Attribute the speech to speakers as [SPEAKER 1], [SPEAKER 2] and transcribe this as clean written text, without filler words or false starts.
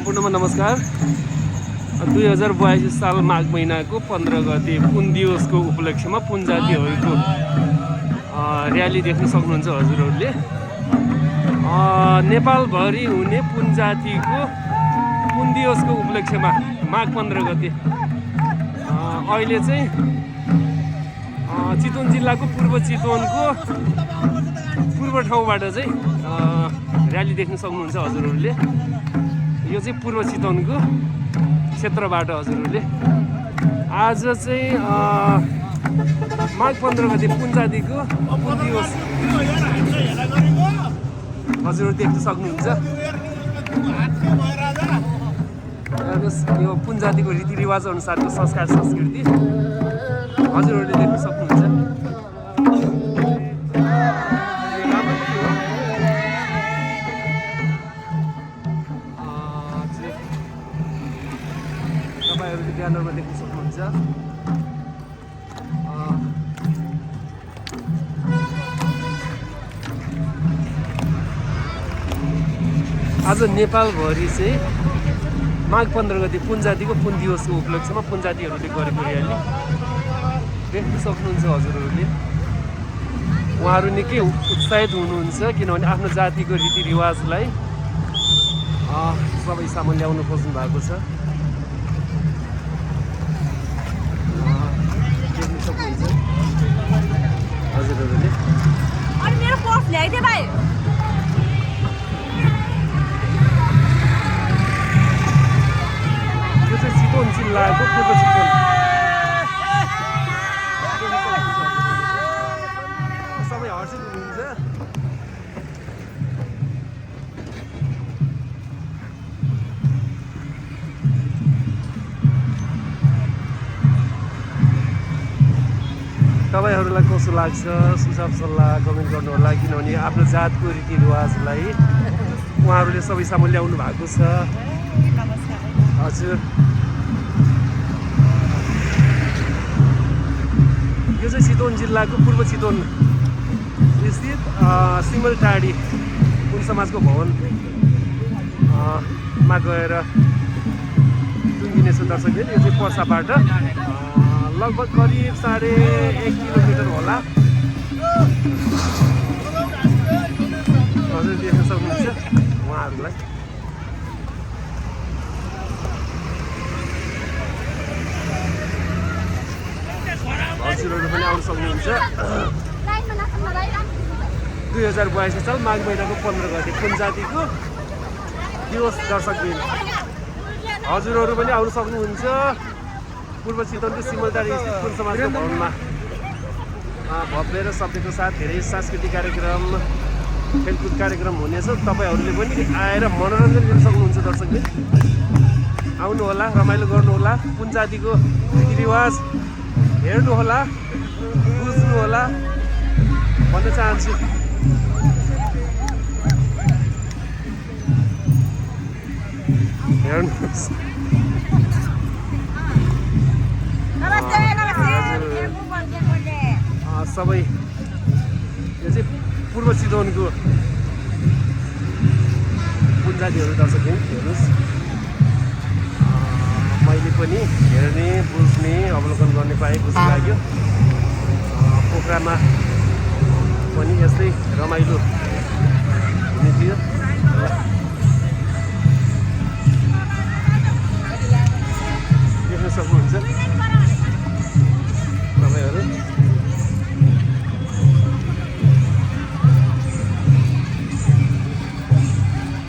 [SPEAKER 1] सम्पूर्णमा नमस्कार। 2082 साल माघ महिनाको 15 गते पुन दिवसको उपलक्ष्यमा पुन जातिहरूको र्याली देख्न सक्नुहुन्छ हजुरहरूले। नेपालभरि हुने पुन जातिको पुन दिवसको उपलक्ष्यमा माघ 15 गते अहिले चाहिँ चितवन जिल्लाको पूर्व चितवनको पूर्व ठाउँबाट चाहिँ र्याली देख्न सक्नुहुन्छ हजुरहरूले। यो चाहिँ पूर्व चितवनको क्षेत्रबाट हजुरहरूले आज चाहिँ माघ 15 गते पुन जातिको पुन दिवस हजुरहरू देख्न सक्नुहुन्छ। यो पुन जातिको रीतिरिवाज अनुसारको संस्कार संस्कृति हजुरहरूले देख्न सक्नुहुन्छ। तपाईँहरूले ब्यानरमा देख्न सक्नुहुन्छ। आज नेपालभरि चाहिँ माघ 15 गते पुन जातिको पुन दिवसको उपलक्ष्यमा पुन जातिहरूले गरेको र्याली देख्न सक्नुहुन्छ हजुरहरूले। उहाँहरू निकै उत्साहित हुनुहुन्छ किनभने आफ्नो जातिको रीतिरिवाजलाई सबै सामु ल्याउनु खोज्नु भएको छ। देख्न सक्नुहुन्छ हजुरहरूले।
[SPEAKER 2] अनि मेरो पर्स ल्याइदे भाइ।
[SPEAKER 1] यो चाहिँ चितवन जिल्लाको पूर्व चितवन सबै हर्षित हुनुहुन्छ। तपाईँहरूलाई कस्तो लाग्छ सुझाव सल्लाह कमेन्ट गर्नुहोला किनभने आफ्नो जातको रीतिरिवाजलाई उहाँहरूले सबै सामु ल्याउनु भएको छ। हजुर यो चाहिँ चितवन जिल्लाको पूर्व चितवन स्थित सिमलटाडी पुन समाजको भवनमा गएर टुङ्गिनेछ दर्शकले। यो चाहिँ पर्साबाट लगभग करिब 1.5 किलोमिटर होला। हजुर देख्न सक्नुहुन्छ उहाँहरूलाई। हजुरहरू पनि आउन सक्नुहुन्छ। 2082 साल माघ महिनाको 15 गते पुन जातिको दिवस दर्शकबिन हजुरहरू पनि आउन सक्नुहुन्छ। पूर्व चितवनको सिमलटारी स्थित पुन समाजको भवनमा भव्य र सभ्यको साथ धेरै सांस्कृतिक कार्यक्रम खेलकुद कार्यक्रम हुनेछ। तपाईँहरूले पनि आएर मनोरञ्जन लिन सक्नुहुन्छ दर्शकले। आउनुहोला, रमाइलो गर्नुहोला, पुन जातिको रीतिरिवाज हेर्नुहोला, बुझ्नुहोला भन्न चाहन्छु। हेर्नुहोस् सबै यो चाहिँ पूर्व चितवनको पुन जातिहरू दर्शक हेर्नुहोस्। मैले पनि हेर्ने बुझ्ने अवलोकन गर्ने पाएँ, खुसी लाग्यो। पोखरामा पनि यस्तै रमाइलो हुने थियो। देख्न सक्नुहुन्छ।